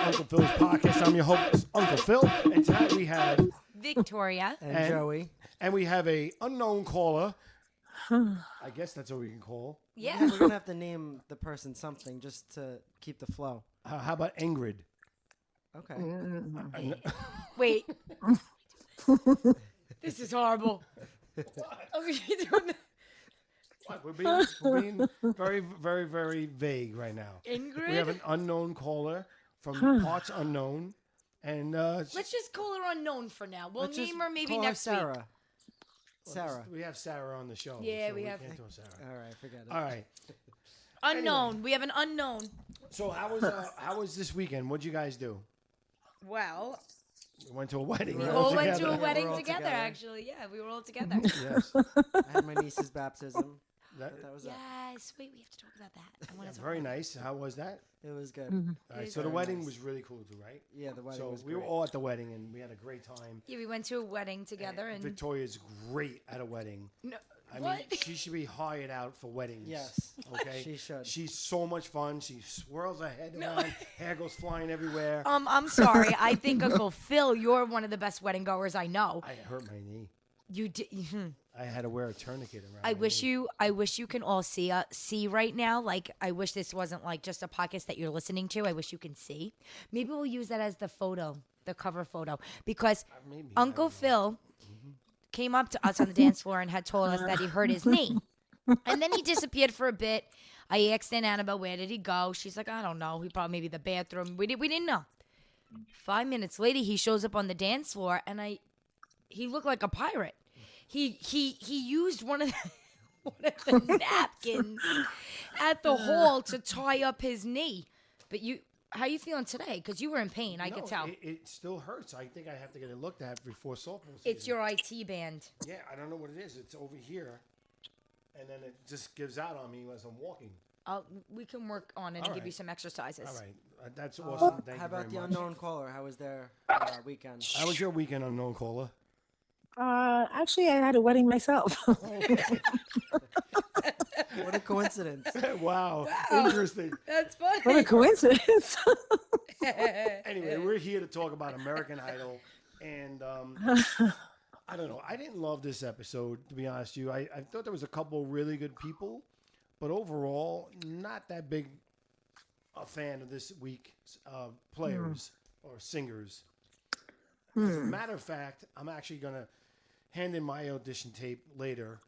Uncle Phil's podcast. I'm your host, Uncle Phil, and tonight we have Victoria and Joey, and we have a unknown caller. I guess that's what we can call. Yeah. we're gonna have to name the person something just to keep the flow. How about Ingrid? Okay. Wait. This is horrible. Oh, you're doing that. What? We're being very, very, very vague right now. Ingrid? We have an unknown caller from parts unknown, and Let's just call her unknown for now. We'll Let's just name her maybe call her next week. Sarah. Sarah. we have Sarah on the show. Yeah, so we have- can't do Sarah. All right, forget it. All right. Unknown. Anyway. We have an unknown. So how was this weekend? What'd you guys do? Well, We went to a wedding. we right? all went to Together. a Yeah, wedding we're all together, together. actually. Yeah, we were all together. Yes. I had my niece's baptism. That, That was it. Yes. Wait, we have to talk about that. I want to talk very about nice. How was that? It was good. All right, is so the very wedding nice. was really cool too, right? Yeah, the wedding So was we were great. all at the wedding and we had a great time. Yeah, we went to a wedding together, and Victoria's great at a wedding. no, I what? mean, she should be hired out for weddings. Yes. Okay. She should. She's so much fun. She swirls her head around. Hair goes flying everywhere. I'm sorry. I think Uncle Phil, you're one of the best wedding goers I know. I hurt my knee. You did. I had to wear a tourniquet around. I my wish knee. you can all see right now. Like, I wish this wasn't like just a podcast that you're listening to. I wish you can see. Maybe we'll use that as the photo, the cover photo, because Maybe, Uncle Phil came up to us on the dance floor and had told us that he hurt his knee, and then he disappeared for a bit. I asked Aunt Annabelle, where did he go? She's like, I don't know. He probably maybe the bathroom. We didn't know. 5 minutes later, he shows up on the dance floor, and he looked like a pirate. He used one of the napkins at the hall to tie up his knee. But how you feeling today? Because you were in pain, I No, could tell. It still hurts. I think I have to get it looked at before softball season. It's your IT band. Yeah, I don't know what it is. It's over here, and then it just gives out on me as I'm walking. We can work on it All and give you right. some exercises. All right, that's awesome. Thank How you very about the much. unknown caller? How was their weekend? How was your weekend, unknown caller? Actually, I had a wedding myself. What a coincidence. Wow, interesting. That's funny. What a coincidence. Anyway, we're here to talk about American Idol, and I don't know. I didn't love this episode, to be honest with you. I thought there was a couple really good people, but overall, not that big a fan of this week's players or singers. As a matter of fact, I'm actually going to hand in my audition tape later,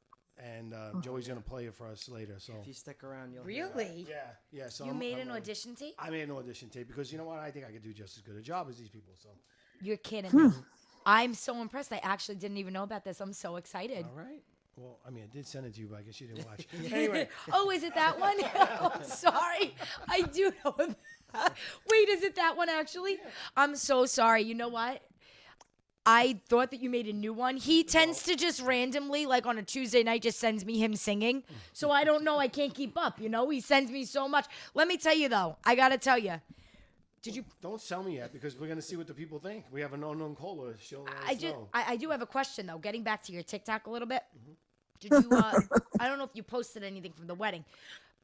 and Joey's going to play it for us later. So If you stick around, you'll hear that. Really? yeah. So You I'm made an gonna- audition tape? I made an audition tape because you know what? I think I could do just as good a job as these people. So You're kidding me. I'm so impressed. I actually didn't even know about this. I'm so excited. all right. Well, I mean, I did send it to you, but I guess you didn't watch. Anyway, Oh, is it that one? Oh, sorry. I do know it. Wait, is it that one actually? I'm so sorry. You know what? I thought that you made a new one. He tends to just randomly, like on a Tuesday night, just sends me him singing. So I don't know. I can't keep up. You know, he sends me so much. Let me tell you though. I gotta tell you. Did you? don't sell me yet because we're gonna see what the people think. We have an unknown caller. She'll let I us just. know. I do have a question though. Getting back to your TikTok a little bit. Did you? I don't know if you posted anything from the wedding,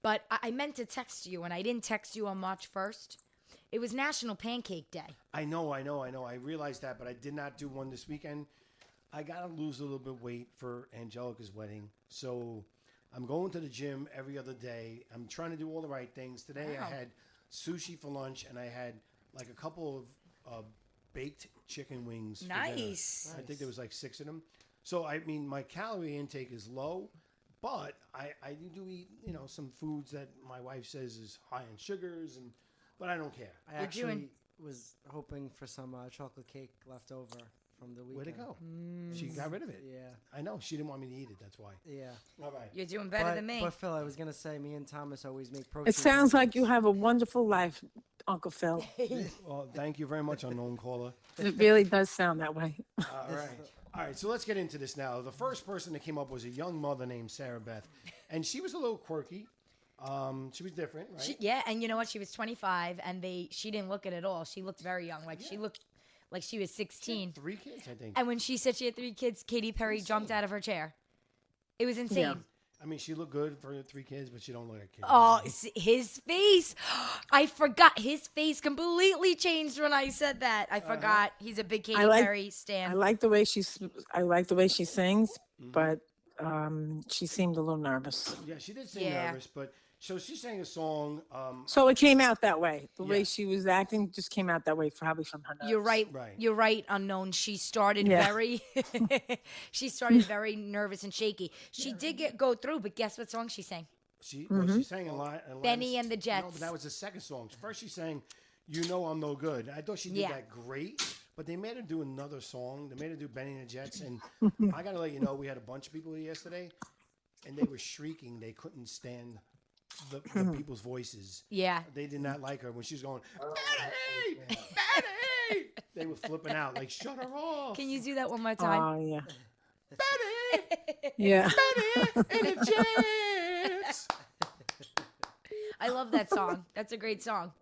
but I meant to text you and I didn't text you on March 1st. It was National Pancake Day. I know. I realized that, but I did not do one this weekend. I gotta lose a little bit of weight for Angelica's wedding, so I'm going to the gym every other day. I'm trying to do all the right things. Today Wow. I had sushi for lunch, and I had like a couple of baked chicken wings. for dinner. Nice. I think there was like 6 of them. So I mean, my calorie intake is low, but I do eat some foods that my wife says is high in sugars, but I don't care. I You're actually doing- was hoping for some chocolate cake left over from the weekend. Where'd it go? She got rid of it. Yeah, I know she didn't want me to eat it. That's why. yeah. All right. You're doing better than me. But Phil, I was gonna say, me and Thomas always make protein. It sounds like you shakes. have a wonderful life, Uncle Phil. Well, thank you very much, unknown caller. It really does sound that way. All right. All right, so let's get into this now. The first person that came up was a young mother named Sarah Beth, and she was a little quirky. She was different, right? Yeah, and you know what? She was 25, and she didn't look it at all. She looked very young. Like she looked like she was 16. 3 kids, I think. And when she said she had 3 kids, Katy Perry jumped out of her chair. It was insane. I mean, she looked good for 3 kids, but she don't look like kids. Oh, his face. I forgot. His face completely changed when I said that. I forgot. He's a big Katy Perry stan. I like the way I like the way she sings, but she seemed a little nervous. Yeah, she did seem nervous, but so she sang a song. So it came out that way. The way she was acting just came out that way, probably from her nerves. You're right. Right. You're right, Unknown. She started she started very nervous and shaky. She did go through, but guess what song she sang? She sang a lot. Benny and the Jets. No, but that was the second song. First, she sang "You Know I'm No Good." I thought she did that great, but they made her do another song. They made her do Benny and the Jets, and I gotta let you know, we had a bunch of people here yesterday, and they were shrieking. They couldn't stand the people's voices. Yeah. They did not like her when she was going, Betty! Betty! They were flipping out, like, shut her off. Can you do that one more time? Oh, yeah. Betty! Yeah. Betty and the Jets! I love that song. That's a great song.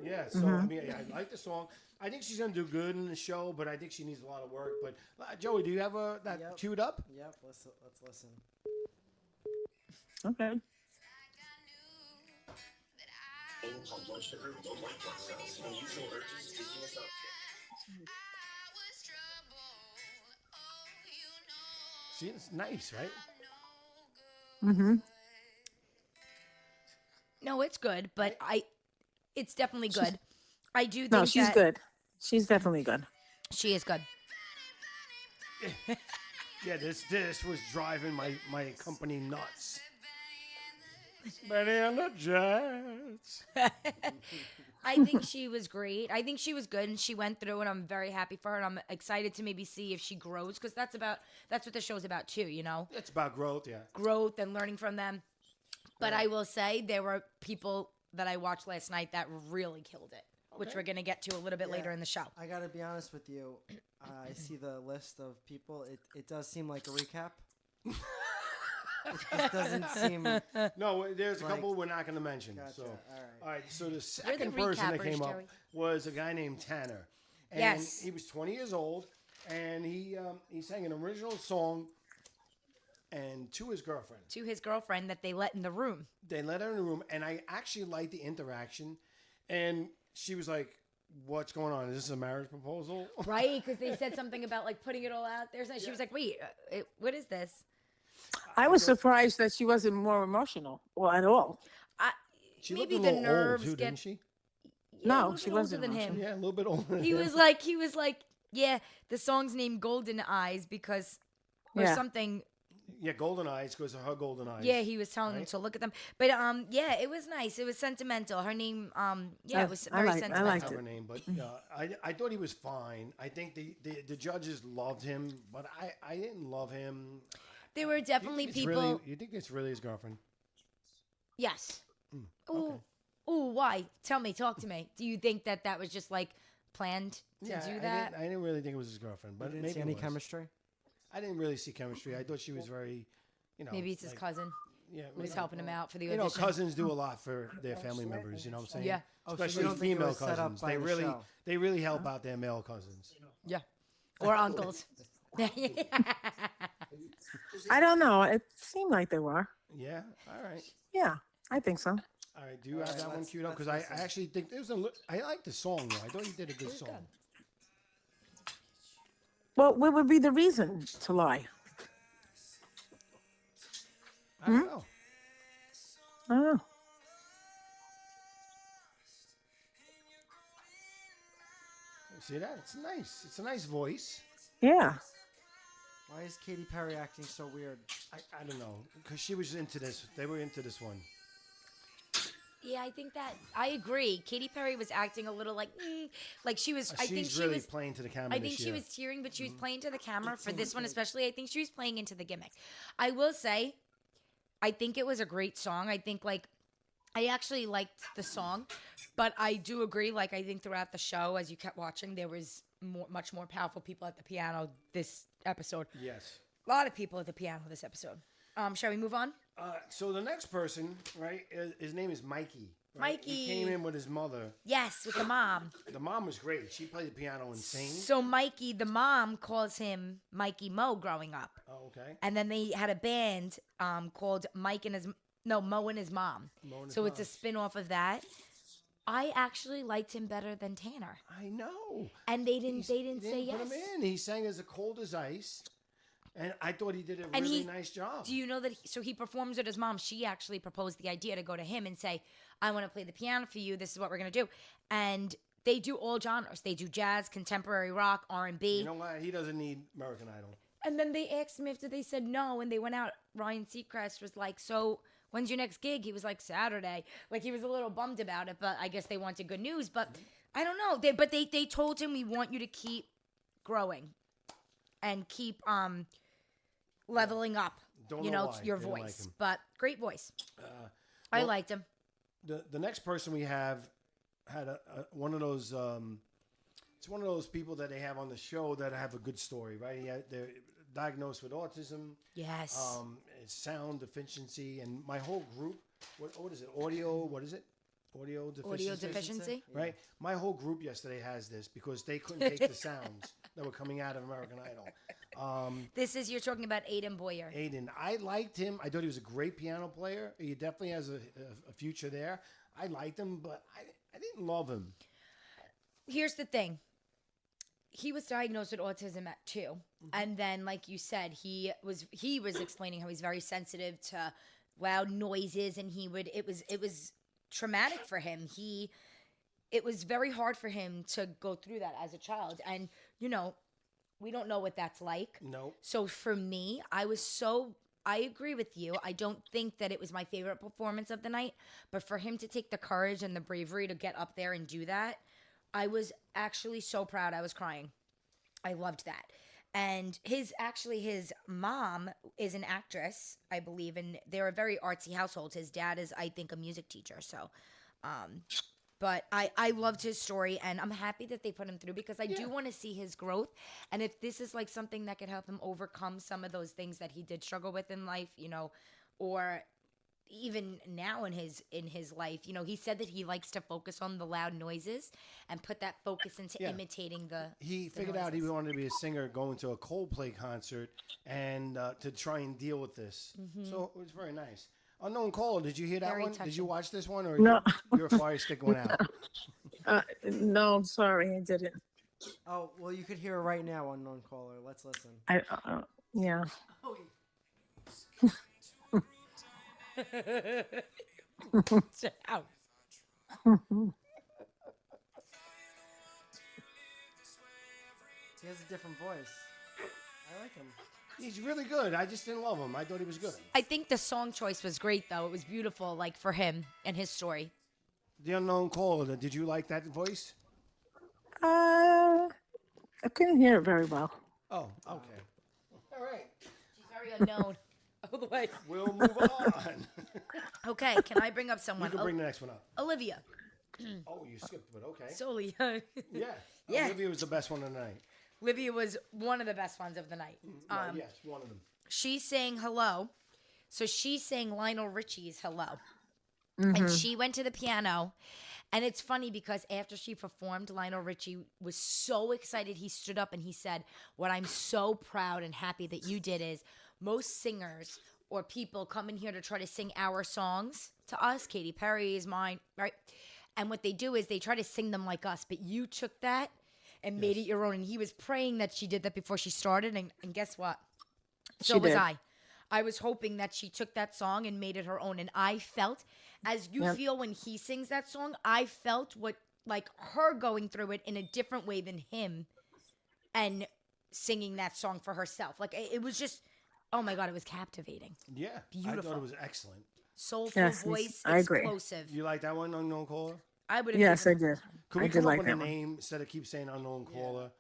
Yeah, so, I mean, I like the song. I think she's going to do good in the show, but I think she needs a lot of work. But, Joey, do you have that queued up? Yep, let's listen. Okay. Blood sugar, low white blood cells, unusual urges, dizziness, uptick. See, it's nice, right? Mm-hmm. No, it's good, but it's definitely good. I do think No, she's that good. She's definitely good. she is good. Yeah, this was driving my company nuts. Benny and the Jets. I think she was great. I think she was good, and she went through, and I'm very happy for her. And I'm excited to maybe see if she grows, because that's what the show's about too. You know, It's about growth, yeah. growth and learning from them. But I will say there were people that I watched last night that really killed it, which we're gonna get to a little bit later in the show. I gotta be honest with you. I see the list of people. It does seem like a recap. It just doesn't seem. No, there's a Like- couple we're not going to mention. Gotcha. So, All right. So the We're the second person that recappers, came up Joey. was a guy named Tanner. And Yes. he was 20 years old, and he sang an original song and to his girlfriend. To his girlfriend that they let in the room. They let her in the room, and I actually liked the interaction. And she was like, "What's going on? Is this a marriage proposal?" Right, because they said something about like putting it all out there. So she was like, "Wait, what is this?" I was surprised that she wasn't more emotional or at all. She Maybe looked a the little nerves old, too, get. didn't she? Yeah, No, a little she bit older wasn't than him. emotional. Yeah, a little bit older than He him. was like, yeah, the song's named Golden Eyes because or Yeah. something. Yeah, golden eyes, because of her golden eyes. Yeah, he was telling them Right. to look at them. But yeah, it was nice. It was sentimental. Her name, it was I very liked sentimental. it. Her name, but I thought he was fine. I think the judges loved him, but I didn't love him. There were definitely people. You think it's really his girlfriend? Yes. Ooh, okay. ooh, why? Tell me, talk to me. Do you think that was just like planned to do that? I didn't really think it was his girlfriend, but You didn't maybe see it any was. chemistry. I didn't really see chemistry. I thought she was very, Maybe it's his like, cousin Yeah, who was maybe. helping him out for the You audition. know, cousins do a lot for their family members. You know what I'm saying? Yeah. Oh, so you Especially don't think it female was set up cousins. by They the really show? they really help out their male cousins. Yeah. Or uncles. I don't know. It seemed like they were. Yeah. All right. Yeah, I think so. All right. Do you have right, that one let's- queued up? Because let's I listen. actually think there's I like the song though. I thought you did a good song. Well, what would be the reason to lie? I don't know. I don't know. See that? It's nice. It's a nice voice. Yeah. Why is Katy Perry acting so weird? I don't know, because she was into this. They were into this one. Yeah, I think that I agree. Katy Perry was acting a little like she was. I think She's she really was. playing to the camera. I think this she year. was tearing, but she was playing to the camera for this one especially. I think she was playing into the gimmick. I will say, I think it was a great song. I think I actually liked the song, but I do agree. Like I think throughout the show, as you kept watching, there was much more powerful people at the piano this episode. Yes. A lot of people at the piano this episode. Shall we move on? So the next person, right? His name is Mikey. right? Mikey. He came in with his mother. Yes, with the mom. The mom was great. She played the piano insane. So Mikey, the mom, calls him Mikey Mo growing up. Oh, okay. And then they had a band called Mo and his mom. Mo and his So it's mom. a spin-off of that. I actually liked him better than Tanner. I know. And they didn't say Put yes. him in. He sang as cold as ice. And I thought he did a And really nice job. Do you know that? So he performs with his mom. She actually proposed the idea to go to him and say, "I want to play the piano for you. This is what we're gonna do." And they do all genres. They do jazz, contemporary rock, R&B. You know what? He doesn't need American Idol. And then they asked him after they said no, and they went out. Ryan Seacrest was like, "So when's your next gig?" He was like, "Saturday." Like he was a little bummed about it, but I guess they wanted good news. But I don't know. They told him, "We want you to keep growing, and keep leveling up." Don't you know know, why. your They don't like voice, him. but great voice. I well- liked him. The next person we have had one of those. It's one of those people that they have on the show that have a good story, right? They're diagnosed with autism. Yes. Sound deficiency, and my whole group. What is it? Audio? What is it? Audio deficiency. Audio deficiency. Right. My whole group yesterday has this because they couldn't take the sounds that were coming out of American Idol. You're talking about Aiden Boyer. Aiden, I liked him. I thought he was a great piano player. He definitely has a future there. I liked him, but I didn't love him. Here's the thing. He was diagnosed with autism at 2. And then, like you said, he was explaining how he's very sensitive to loud noises, and it was traumatic for him. It was very hard for him to go through that as a child. And, we don't know what that's like. No. So for me, I agree with you. I don't think that it was my favorite performance of the night, but for him to take the courage and the bravery to get up there and do that, I was actually so proud. I was crying. I loved that. And his mom is an actress, I believe, and they're a very artsy household. His dad is, I think, a music teacher. So, but I loved his story, and I'm happy that they put him through because I do want to see his growth. And if this is like something that could help him overcome some of those things that he did struggle with in life, or even now in his life, he said that he likes to focus on the loud noises and put that focus into imitating the. He the figured out he noises. wanted to be a singer, going to a Coldplay concert, and to try and deal with this. So it was very nice. Unknown Caller, did you hear that Very one? Did you touching. watch this one, or No. you're a fire stick one out? No, I'm sorry, I didn't. Oh, well, you could hear it right now, unknown caller. Let's listen. Yeah. Out. He has a different voice. I like him. He's really good. I just didn't love him. I thought he was good. I think the song choice was great, though. It was beautiful, like for him and his story. The Unknown Caller, did you like that voice? I couldn't hear it very well. Oh, okay. All right. She's very unknown. All the way. We'll move on. Okay, can I bring up You someone? can bring the next one up. Olivia. Oh, you skipped, but okay. Solely. Yeah. Yeah. Olivia was the best one tonight. Olivia was one of the best ones of the night. Well, yes, one of them. She sang Hello. So she sang Lionel Richie's Hello. And she went to the piano. And it's funny because after she performed, Lionel Richie was so excited. He stood up and he said, "What I'm so proud and happy that you did is most singers or people come in here to try to sing our songs to us. Katy Perry's, mine, right? And what they do is they try to sing them like us. But you took that and made it your own." And he was praying that she did that before she started. And guess what? So She was did. I. I was hoping that she took that song and made it her own. And I felt, as you feel when he sings that song, I felt like her going through it in a different way than him and singing that song for herself. Like, it was just, oh my God, it was captivating. Yeah. I Beautiful. thought it was excellent. Soulful Yes, voice, I agree. explosive. You like that one, Unknown Caller? I would have Yes, I given did. Could I we did come like up with that a one. name instead of keep saying Unknown Caller?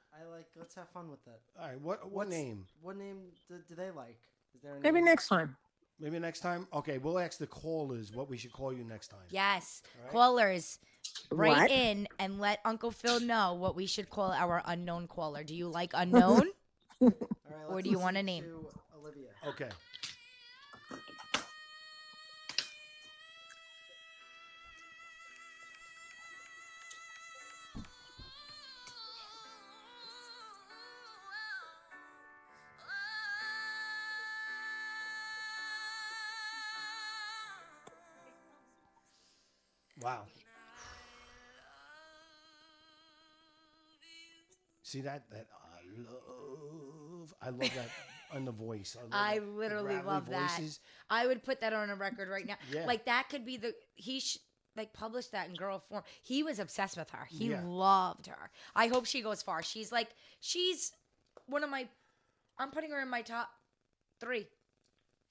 Let's have fun with that. All right. What What's- name? What name do they like? Is there a Maybe name? next time. Maybe next time? Okay, we'll ask the callers what we should call you next time. Yes. right. Callers, write What? in and let Uncle Phil know what we should call our unknown caller. Do you like unknown? All right, Or let's do you want a listen name? to Olivia. Okay. Wow. See that I love that on the voice. I that, literally gravelly love that. voices. I would put that on a record right now. Yeah. Like that could be like published that in girl form. He was obsessed with her. He Yeah. loved her. I hope she goes far. She's one of my. I'm putting her in my top 3.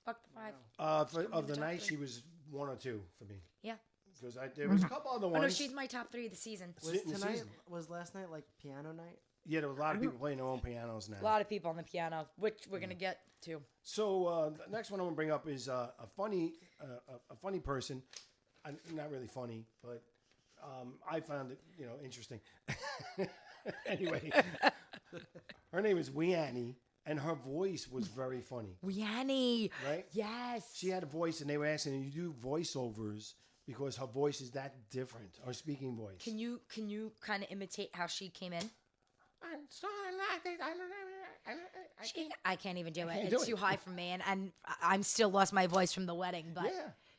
Fuck the 5. Of the top night, 3. she was 1 or 2 for me. Yeah. Because there was a couple other Oh ones. no, she's my top 3 of the season. Was last night like piano night? Yeah, there was a lot of people playing their own pianos now. A lot of people on the piano, which we're gonna get to. So the next one I'm gonna bring up is a funny person. Not really funny, but I found it interesting. Anyway, her name is Weannie, and her voice was very funny. Weannie, right? Yes. She had a voice, and they were asking, "You do voiceovers?" Because her voice is that different, her speaking voice. Can you kind of imitate how she came in? I can't even do it. It's too high for me, and I'm still lost my voice from the wedding. But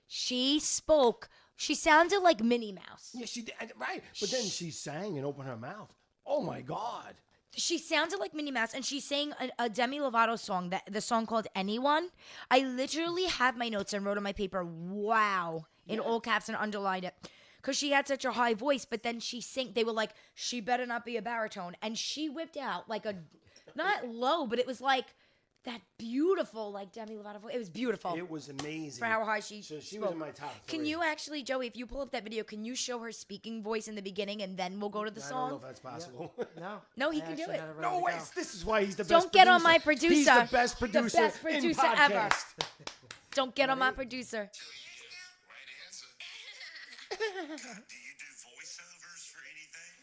she spoke. She sounded like Minnie Mouse. Yeah, she did. Right. But then she sang and opened her mouth. Oh my God. She sounded like Minnie Mouse, and she sang a Demi Lovato song, the song called "Anyone." I literally have my notes and wrote on my paper, "Wow," in all caps and underlined it. Because she had such a high voice, but then she sang. They were like, she better not be a baritone. And she whipped out like not low, but it was like that beautiful, like Demi Lovato voice. It was beautiful. It was amazing. For how high she So she spoke. was in my top 3. Can you actually, Joey, if you pull up that video, can you show her speaking voice in the beginning and then we'll go to the I song? don't know if that's possible. No. No, he I can do actually it. had ready No to way. go. This is why he's the best Don't get on my He's producer. the best producer, The best producer in podcast. ever. Don't get on my producer. Right answer. Do you do voiceovers for anything?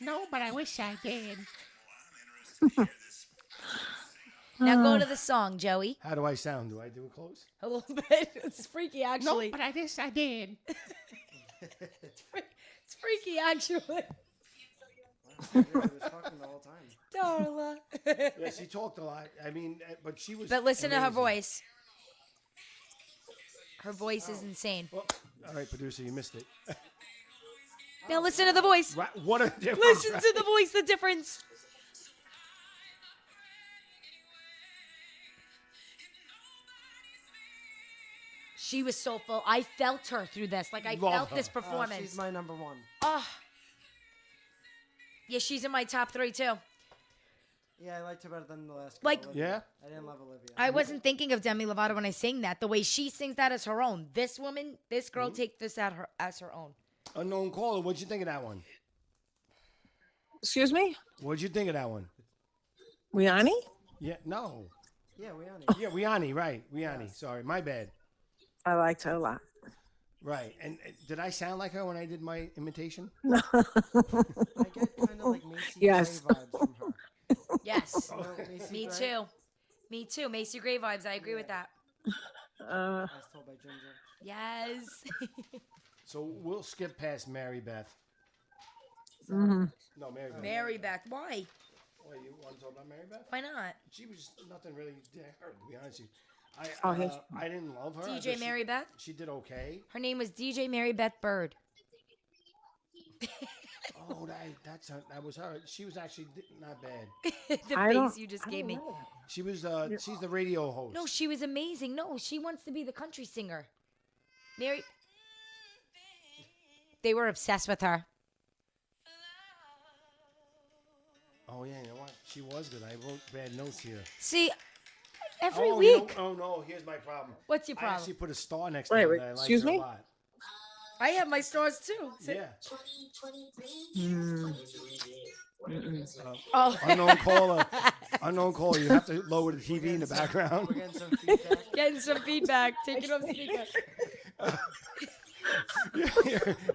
No, but I wish I did. Well, I'm interested to hear this. Now go to the song, Joey. How do I sound? Do I do it close? A little bit. It's freaky, No, actually. but I wish I did. It's freaky, actually. He was talking the whole time. Darla. Yeah, she talked a lot. I mean, but she was. But listen to her amazing. voice. Her voice is insane. Well, all right, producer, you missed it. Now listen to the voice. Right, what a difference. Listen right? to the voice, the difference. She was so full. I felt her through this. Like I Love felt her. this performance. She's my number 1. Oh. Yeah, she's in my top 3 too. Yeah, I liked her better than the last girl. Like- Olivia. Yeah? I didn't love Olivia. I wasn't thinking of Demi Lovato when I sang that. The way she sings that as her own. This woman, this girl, take this as her own. Unknown caller, what'd you think of that one? Excuse me? What'd you think of that one? Rihanna? Yeah, no. Yeah, Rihanna. Yeah, Rihanna, right. Rihanna. Sorry, my bad. I liked her a lot. Right. And did I sound like her when I did my imitation? I get kind of like Macy Yes. Gray vibes from her. Yes. You know Macy Me Gray? too. Me too. Macy Gray vibes. I agree with that. As told by Ginger. Yes. So we'll skip past Mary Beth. Mhm. No, Mary Beth. Mary Beth. Why? Wait, you want to talk about Mary Beth? Why not? She was nothing really there, to be honest with you. Oh, here's- I didn't love her. I DJ thought Mary Beth? She did okay. Her name was DJ Mary Beth Bird. Oh, that was her. She was actually not bad. The I face don't- you just I gave don't me. know. She was. She's the radio host. No, she was amazing. No, she wants to be the country singer. Mary. They were obsessed with her. Oh yeah, you know what? She was good. I wrote bad notes here. See, every oh, week. Oh no, here's my problem. What's your I problem? actually put a star next Wait, to her. wait, and I liked excuse her a me? lot. I have my stars too. See? Yeah. Mm. Oh, Unknown caller. You have to lower the TV in the background. We're getting some feedback. getting some feedback. Take it off speaker.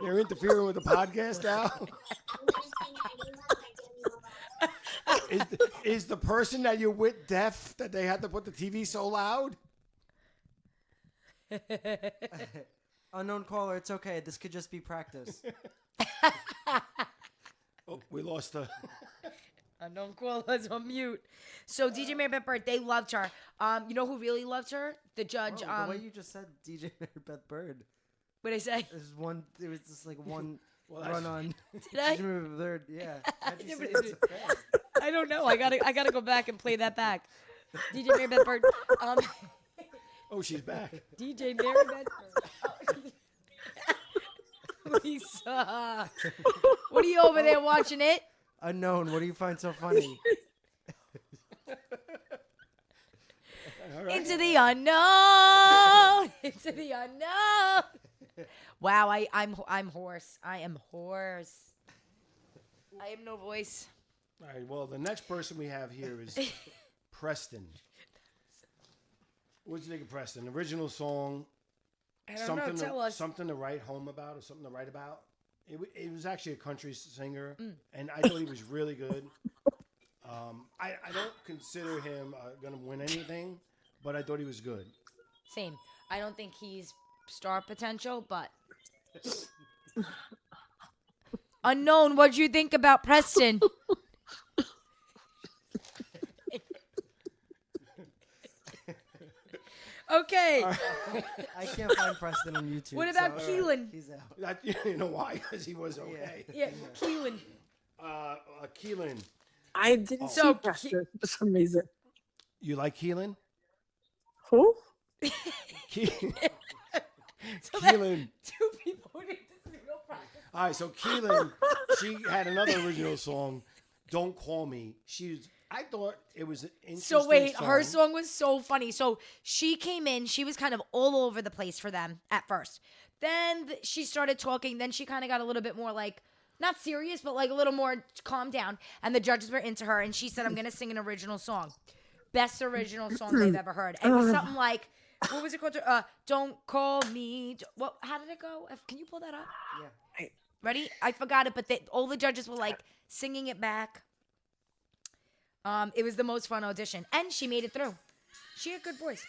You're interfering with the podcast now. Is the person that you're with deaf that they had to put the TV so loud? Unknown caller, it's okay. This could just be practice. Oh, we lost the. Unknown callers on mute. So DJ Mary Beth Bird, they loved her. You know who really loved her? The judge. Oh, the way you just said DJ Mary Beth Bird. What did I say? There was just like one Well, run on. Did I? Third, yeah. How'd you say but- it so fast? I don't know. I gotta go back and play that back. DJ Mary Beth Bird. Oh, she's back. DJ Mary Beth Bird. Lisa, what are you over there watching it? Unknown. What do you find so funny? All right. Into the unknown. Into the unknown. Wow, I'm hoarse. I am hoarse. I have no voice. All right. Well, the next person we have here is Preston. What'd you think of Preston? Original song. I don't know. Tell us. Something to write home about or something to write about. It was actually a country singer, and I thought he was really good. I don't consider him going to win anything, but I thought he was good. Same. I don't think he's star potential, but unknown. What'd you think about Preston? Okay. I can't find Preston on YouTube. What about so, Keelan? He's out. You know why? Because he was okay. Yeah, Keelan. Keelan. I didn't So see Preston for some reason. You like Keelan? Who? Keelan. Two people who didn't disagree, no problem. All right, so Keelan, she had another original song, "Don't Call Me." I thought it was an interesting So wait, song. her song was so funny. So she came in, she was kind of all over the place for them at first. Then she started talking. Then she kind of got a little bit more like, not serious, but like a little more calm down. And the judges were into her. And she said, I'm going to sing an original song. Best original song they've ever heard. And it was something like, what was it called? Don't Call Me. What? How did it go? Can you pull that up? Yeah. Ready? I forgot it, but all the judges were like singing it back. It was the most fun audition. And she made it through. She had a good voice.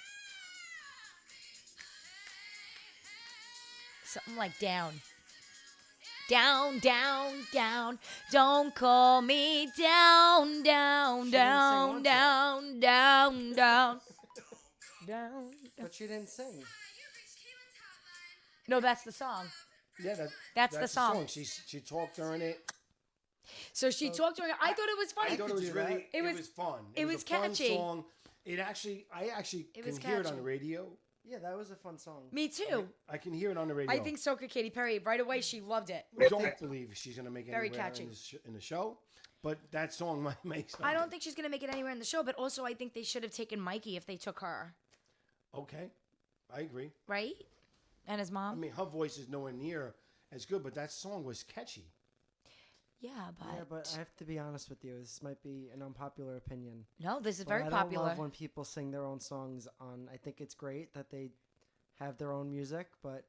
Something like down. Down, down, down. Don't call me down, down, down, down, down, down. Down. But she didn't sing. No, that's the song. Yeah, That's the song. She talked during it. So she talked to her. I thought it was funny. I thought it was really. It was fun. It was a fun catchy. song. I actually It can was hear it on catchy. the radio. Yeah, that was a fun song. Me too. I can hear it on the radio. I think so could Katy Perry. Right away, she loved it. I don't believe she's gonna make it Very anywhere catchy. in the show, but that song might make sense. I don't think she's going to make it anywhere in the show, but also I think they should have taken Mikey if they took her. Okay, I agree. Right? And his I mom? mean, her voice is nowhere near as good, but that song was catchy. Yeah, Yeah, but I have to be honest with you. This might be an unpopular opinion. no, this is but very I popular. don't love when people sing their own songs on. I think it's great that they have their own music, but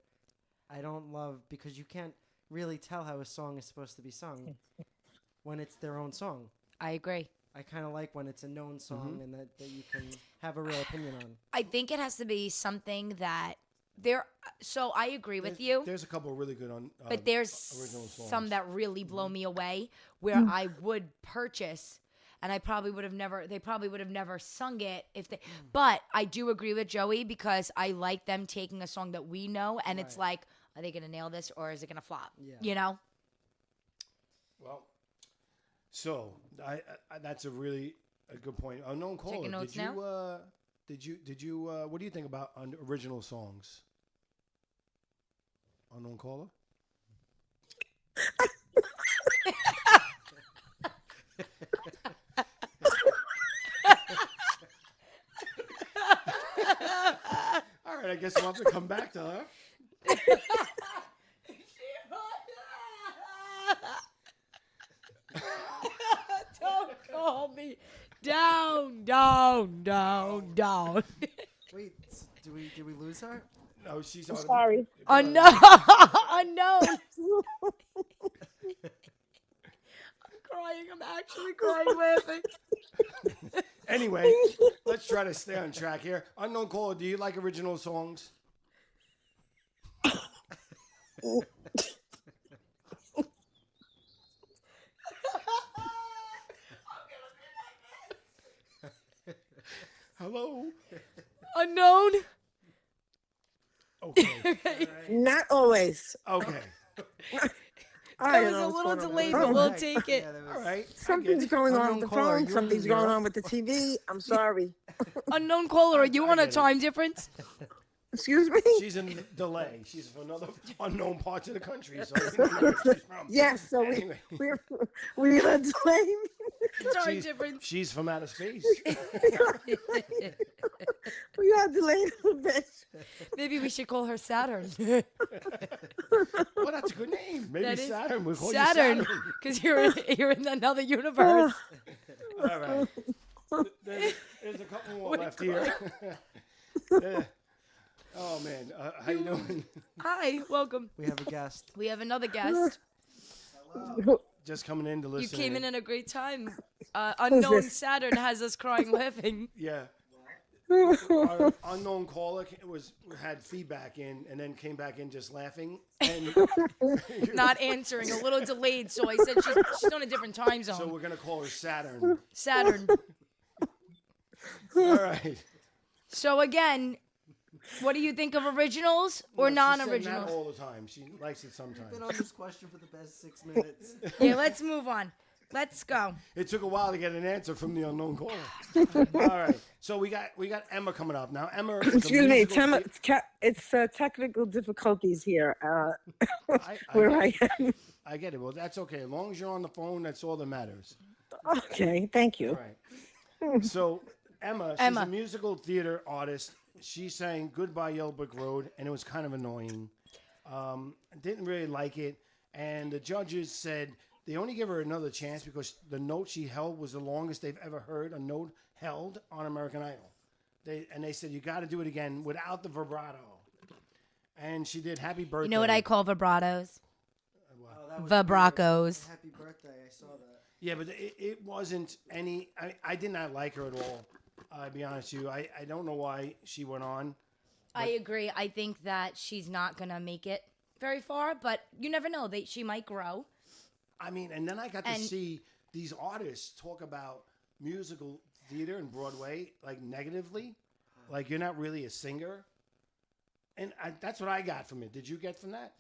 I don't love because you can't really tell how a song is supposed to be sung when it's their own song. I agree. I kind of like when it's a known song and that you can have a real opinion on. I think it has to be something that there. So I agree with you. There's a couple of really good on. But there's original songs. some that really blow me away where I would purchase and I probably would have never, they probably would have never sung it if they, but I do agree with Joey because I like them taking a song that we know and it's like, are they going to nail this or is it going to flop? Yeah. You know? Well, so I that's a really a good point. Unknown caller. Taking notes did you what do you think about original songs? Unknown caller. All right, I guess we'll have to come back to her. Don't call me down, down, down, down. Wait, did we lose her? No, she's Sorry. Unknown. Unknown. I'm crying. I'm actually crying laughing. Anyway, let's try to stay on track here. Unknown caller, do you like original songs? Hello? Unknown. Okay. Not always. Okay. That was a little delayed, but we'll take it. Yeah, there was All right. Something's going on Unknown with the caller, phone. you Something's in going Europe? on with the TV. I'm sorry. Unknown caller, are you on a get it. time difference? Excuse me? She's in delay. She's from another unknown parts of the country. So we don't know where she's from. Yes, so Anyway. we're a delay. Time She's, difference. she's from outer space. We are delayed a little bit. Maybe we should call her Saturn. Well, that's a good name. Maybe That is Saturn. We'll call Saturn, you Saturn. because you're in another universe. All right. There's a couple more left here. Yeah. Oh, man. How you doing? Hi, welcome. We have a guest. We have another guest. Just coming in to You listen. came in at a great time. Unknown this? Saturn has us crying laughing. Yeah. Our unknown caller had feedback in and then came back in just laughing. And Not answering, a little delayed, so I said she's on a different time zone. so we're going to call her Saturn. Saturn. All right. So again, what do you think of originals or No, she said non-originals? Not all the time. She likes it sometimes. Been on this question for the past 6 minutes. Yeah, let's move on. Let's go. It took a while to get an answer from the unknown caller. All right. So we got Emma coming up now. Emma. Is a Excuse me, musical it's technical difficulties here I where get I it. am. I get it. Well, that's okay. As long as you're on the phone, that's all that matters. Okay, thank you. All right. So Emma, she's Emma. a musical theater artist. She sang "Goodbye Yellow Brick Road," and it was kind of annoying. I didn't really like it, and the judges said they only give her another chance because the note she held was the longest they've ever heard a note held on American Idol. They said you got to do it again without the vibrato. And she did "Happy Birthday." You know what I call vibratos? Oh, that was Vibracos. weird. Happy birthday. I saw that. Yeah, but it wasn't any. I did not like her at all. I'll be honest with you. I don't know why she went on. I agree. I think that she's not going to make it very far, but you never know. She might grow. I mean, and then I got to And- see these artists talk about musical theater and Broadway like negatively, like you're not really a singer, and that's what I got from it. Did you get from that?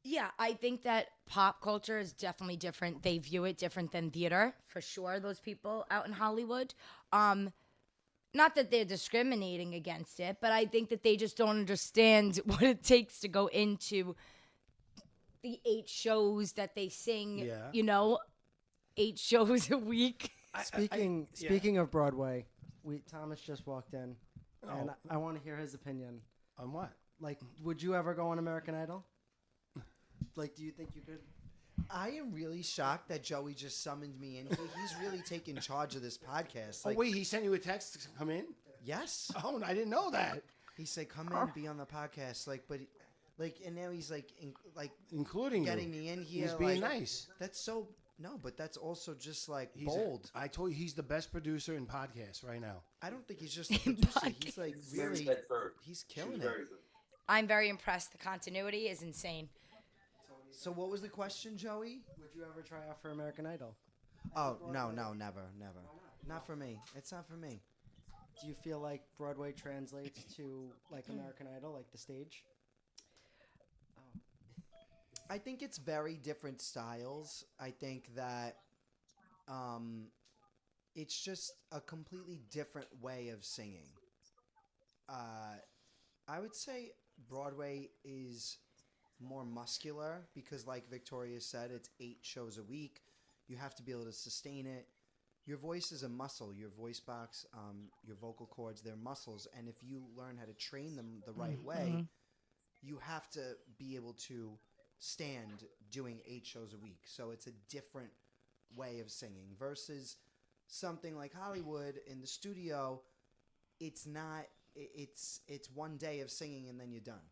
Yeah, I think that pop culture is definitely different. They view it different than theater, for sure, those people out in Hollywood. Not that they're discriminating against it, but I think that they just don't understand what it takes to go into the 8 shows that they sing, Yeah. 8 shows a week. Speaking of Broadway, Thomas just walked in, and Oh. I want to hear his opinion. On what? Like, would you ever go on American Idol? Like, do you think you could? I am really shocked that Joey just summoned me in. He's really taking charge of this podcast. Oh Like, wait, he sent you a text to come in. yes. Oh, I didn't know that. He said, "Come in, be on the podcast." And now he's Including getting you. me in here. He's being like, nice. That's so no, but that's also just like He's bold. I told you he's the best producer in podcasts right now. I don't think he's just a producer. He's like really, he's killing it. I'm very impressed. The continuity is insane. So what was the question, Joey? Would you ever try out for American Idol? Oh no, never. Not for me. It's not for me. Do you feel like Broadway translates to like American Idol, like the stage? I think it's very different styles. I think that it's just a completely different way of singing. I would say Broadway is more muscular because, like Victoria said, it's 8 shows a week. You have to be able to sustain it. Your voice is a muscle. Your voice box, your vocal cords, they're muscles. And if you learn how to train them the right way, you have to be able to stand doing 8 shows a week. So it's a different way of singing versus something like Hollywood in the studio. It's not. It's one day of singing and then you're done.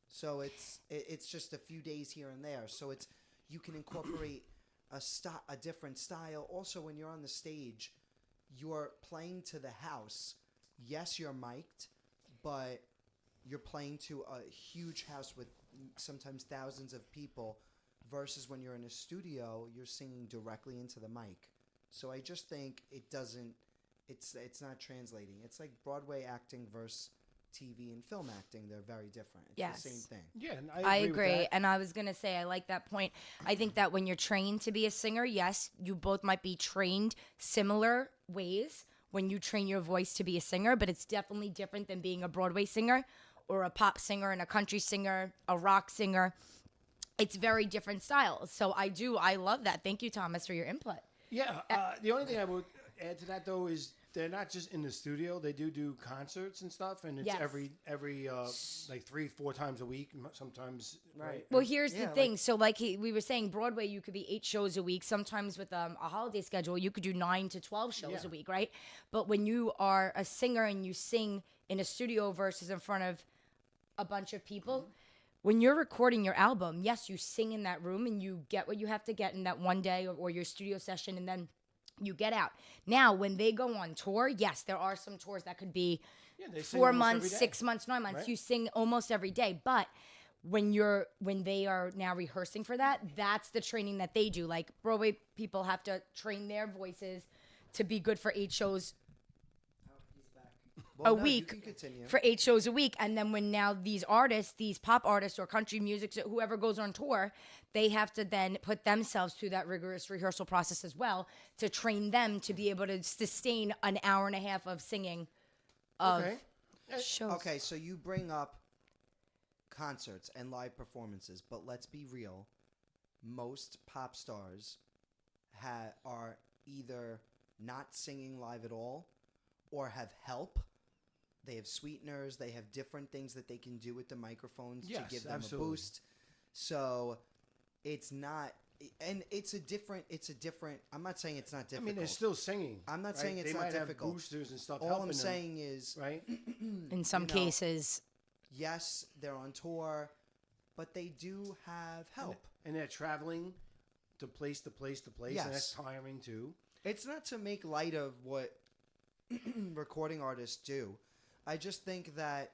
So it's just a few days here and there. So it's you can incorporate a different style. Also, when you're on the stage, you're playing to the house. Yes, you're mic'd, but you're playing to a huge house with sometimes thousands of people versus when you're in a studio, you're singing directly into the mic. So I just think it's not translating. It's like Broadway acting versus TV and film acting. They're very different. It's Yes. the same thing. Yeah, and I with agree. that. And I was going to say, I like that point. I think that when you're trained to be a singer, yes, you both might be trained similar ways when you train your voice to be a singer, but it's definitely different than being a Broadway singer or a pop singer and a country singer, a rock singer. It's very different styles. So I love that. Thank you, Thomas, for your input. Yeah, the only thing I would add to that though is they're not just in the studio; they do concerts and stuff, and it's Yes. every like 3-4 times a week, sometimes. Right. Well, here's the Yeah, thing. So, like we were saying, Broadway, you could be 8 shows a week. Sometimes with a holiday schedule, you could do 9 to 12 shows Yeah. a week, right? But when you are a singer and you sing in a studio versus in front of a bunch of people, when you're recording your album, yes, you sing in that room and you get what you have to get in that one day or your studio session, and then you get out. Now, when they go on tour, yes, there are some tours that could be Yeah, they sing 4 almost months, every day. 6 months, 9 months. Right. You sing almost every day. But when they are now rehearsing for that, that's the training that they do. Like Broadway people have to train their voices to be good for 8 shows Well, a no, week You can continue. for 8 shows a week. And then when now these artists, these pop artists or country music, whoever goes on tour, they have to then put themselves through that rigorous rehearsal process as well to train them to be able to sustain an hour and a half of singing of Okay. shows. Okay, so you bring up concerts and live performances, but let's be real. Most pop stars are either not singing live at all or have help. They have sweeteners. They have different things that they can do with the microphones Yes, to give them absolutely. a boost. So it's not, and it's a different. I'm not saying it's not I difficult. mean, they're still singing. I'm not right? saying it's they not might difficult. Have boosters and stuff. All helping I'm them, saying is, right? In some you know, cases. yes, they're on tour, but they do have help. And they're traveling to place to place to place, and that's Yes. tiring too. It's not to make light of what recording artists do. I just think that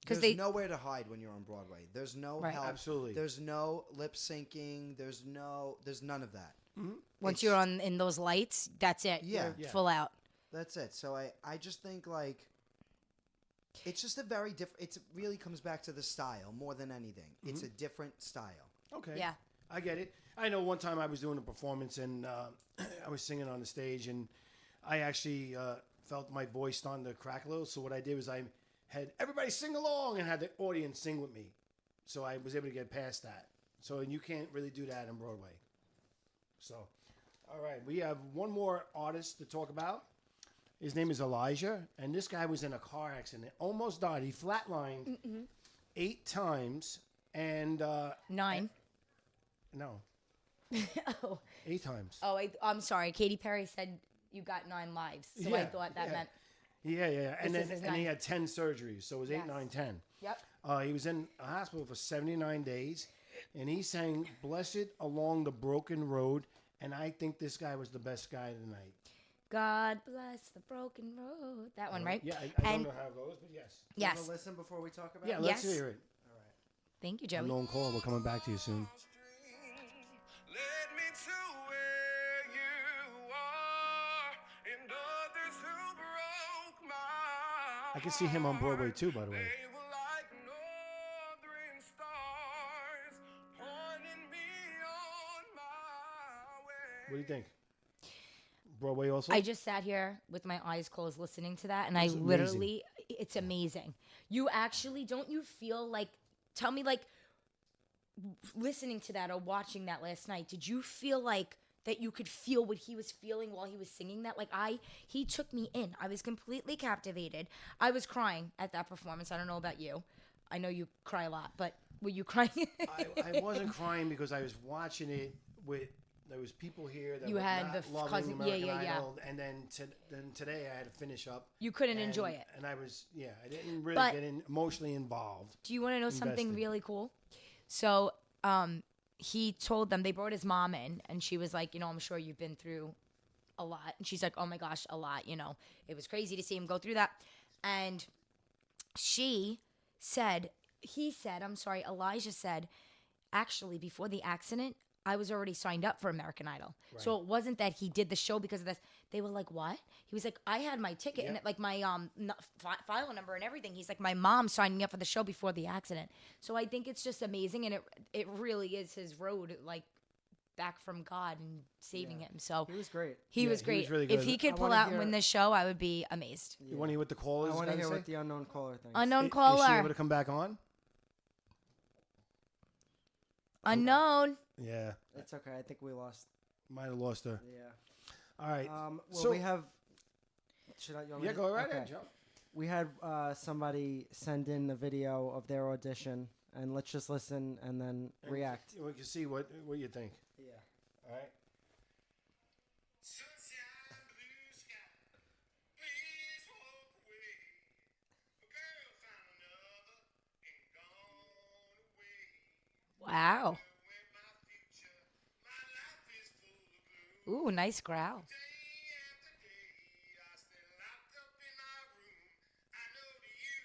'Cause there's they- nowhere to hide when you're on Broadway. There's no Right. help. Absolutely. There's no lip syncing. There's none of that. Once It's- you're on in those lights, that's it. Yeah. You're Yeah. full out. That's it. So I just think like it's just a very different. It really comes back to the style more than anything. It's a different style. Okay. Yeah. I get it. I know one time I was doing a performance and I was singing on the stage, and I actually felt my voice starting to crack a little. So what I did was I had everybody sing along and had the audience sing with me. So I was able to get past that. So and you can't really do that in Broadway. So, all right, we have one more artist to talk about. His name is Elijah, and this guy was in a car accident, almost died. He flatlined 8 times, and 9. no, Oh, 8 times. I'm sorry. Katy Perry said you got 9 lives, so I Yeah, thought that yeah. meant. Yeah. And This then is and he nine. had 10 surgeries, so it was 8, Yes. 9, 10. Yep. He was in a hospital for 79 days, and he sang "Blessed Along the Broken Road," and I think this guy was the best guy tonight. God bless the broken road. That one, right? Yeah, I don't And- know how it goes, but yes. Yes. Wanna listen before we talk about Yeah, it? let's Yes. hear it. Thank you, Joey. Unknown call. We're coming back to you soon. Led me to where you are, and others who broke my I can see him on Broadway too, by the way. They were like northern stars, pointing me on my way. What do you think? Broadway also? I just sat here with my eyes closed listening to that, and I It's amazing. literally, it's amazing. You actually, don't you feel like, tell me, like, listening to that or watching that last night, did you feel like that you could feel what he was feeling while he was singing that? Like, he took me in. I was completely captivated. I was crying at that performance. I don't know about you. I know you cry a lot, but were you crying? I wasn't crying because I was watching it with. There was people here that You were had not the loving cousin- yeah, American yeah, yeah. Idol, and then today I had to finish up. You couldn't and- enjoy it. and I was I didn't really But- get emotionally involved. Do you want to know something Invested. really cool? So, he told them, they brought his mom in, and she was like, I'm sure you've been through a lot. And she's like, oh my gosh, a lot. It was crazy to see him go through that. And Elijah said, actually, before the accident, I was already signed up for American Idol. So it wasn't that he did the show because of this. They were like, what? He was like, I had my ticket and like my file number and everything. He's like, my mom signed me up for the show before the accident. So I think it's just amazing. And it really is his road, like, back from God and saving him. So He was great. he was great. was really If good. he could I pull wanna out and hear- win this show, I would be amazed. You want to hear what the call I is? want to gotta hear say? what the unknown caller thinks. Unknown Is she caller. able to come back on? Unknown. Yeah, It's okay. I think we lost. might have lost her. Yeah. All right. Well, So- we have. Should I? You want me Yeah, to- go right okay. ahead, Joe. We had somebody send in the video of their audition, and let's just listen and then react. We can see what you think. Yeah. All right. Sunshine, blue sky, please walk away. A girl found another and gone away. Wow. Went my future, my life is full of blue. Ooh, nice growl. Day after day, I stay locked up in my room. I know to you,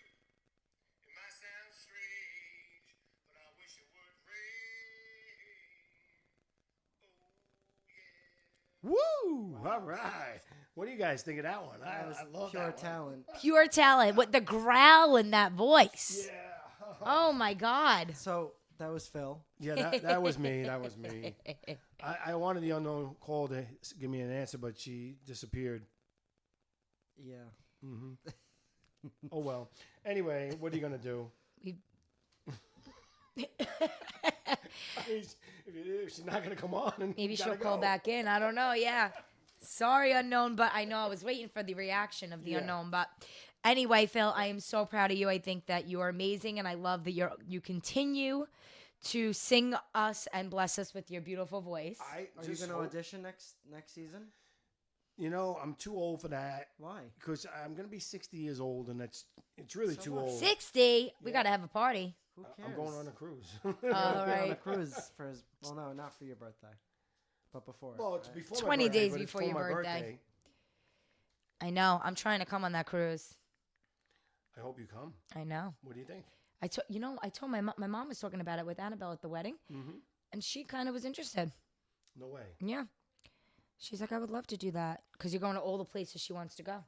it might sound strange, but I wish it would rain. Oh, yeah. Woo! All right. What do you guys think of that one? That was I love pure that one. talent. Pure talent. With the growl in that voice. Yeah. Oh my God. So that was Phil. Yeah, that was me. That was me. I wanted the unknown call to give me an answer, but she disappeared. Yeah. Hmm Oh, well. Anyway, what are you going to do? If she's not going to come on. And Maybe you she'll gotta call go. back in. I don't know. Yeah. Sorry, unknown, but I know I was waiting for the reaction of the Yeah. unknown. But anyway, Phil, I am so proud of you. I think that you are amazing, and I love that you continue to sing us and bless us with your beautiful voice. Are you going to audition next season? You know, I'm too old for that Why? because I'm going to be 60 years old, and it's really So too what? old. 60. We got to have a party. Who cares? I'm going on a cruise. All Going on a right. cruise for his. Well, no, not for your birthday, but before. Well, it's right? before my 20 birthday, days but it's before for your my birthday. I know. I'm trying to come on that cruise. I hope you come. I know. What do you think? I told my mom was talking about it with Annabelle at the wedding, Mm-hmm. and she kind of was interested. No way. Yeah. She's like, I would love to do that because you're going to all the places she wants to go.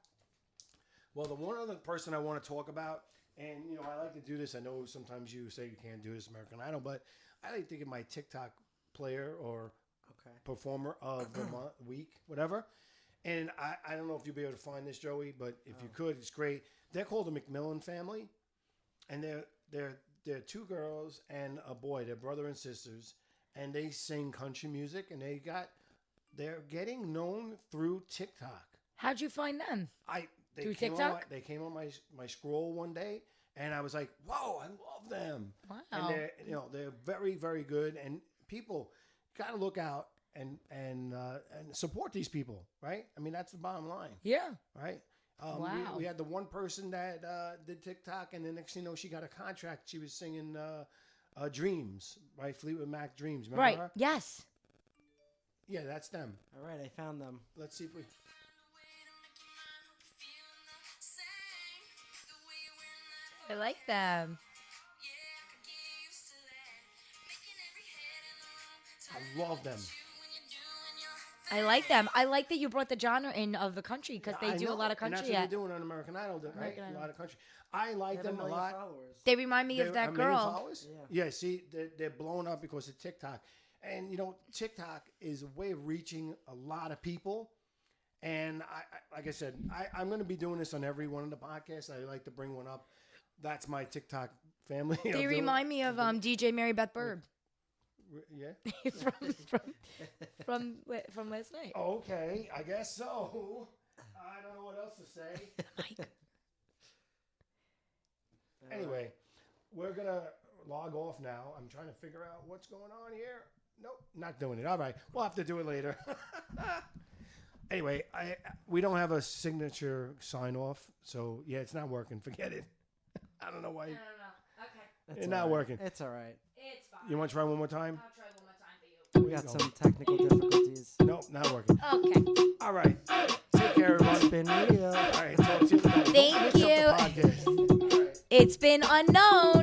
Well, the one other person I want to talk about, and you know, I like to do this. I know sometimes you say you can't do this American Idol, but I like to get my TikTok player or Okay. performer of the month, week, whatever. And I don't know if you'll be able to find this, Joey, but if you could, it's great. They're called the McMillian Family, and they're two girls and a boy. They're brother and sisters, and they sing country music, and they're getting known through TikTok. How'd you find them? They Through came TikTok? they came on my scroll one day, and I was like, "Whoa, I love them!" Wow. And they're very, very good. And people got to look out and support these people, right? I mean, that's the bottom line, Yeah. right? Wow. We had the one person that did TikTok, and the next thing you know, she got a contract. She was singing "Dreams" by Fleetwood Mac. "Dreams," remember Right. her? Yes. Yeah, that's them. All right, I found them. Let's see if we. I like them. I love them. I like them. I like that you brought the genre in of the country because they I do a know, lot of and country. that's what they're doing on American Idol, right? American A Idol. lot of country. I like They have them a 1 million lot. followers. They remind me of They're that a million girl. followers? Yeah. Yeah, see, they're blowing up because of TikTok. And, you know, TikTok is a way of reaching a lot of people. And, I like I said, I'm going to be doing this on every one of the podcasts. I like to bring one up. That's my TikTok family. They remind me of DJ Mary Beth Bird Yeah? from last night. Okay, I guess so. I don't know what else to say. Anyway, we're going to log off now. I'm trying to figure out what's going on here. Nope, not doing it. All right, we'll have to do it later. Anyway, we don't have a signature sign off, so yeah, it's not working. Forget it. I don't know why. I don't know. Okay. It's not working. It's all right. It's fine. You want to try one more time? I'll try one more time for you. We got some technical difficulties. Nope, not working. Okay. All right. Take care, everybody. It's been real. All right, talk to you later. Thank Don't mix up the you. podcast. All right. It's been unknown.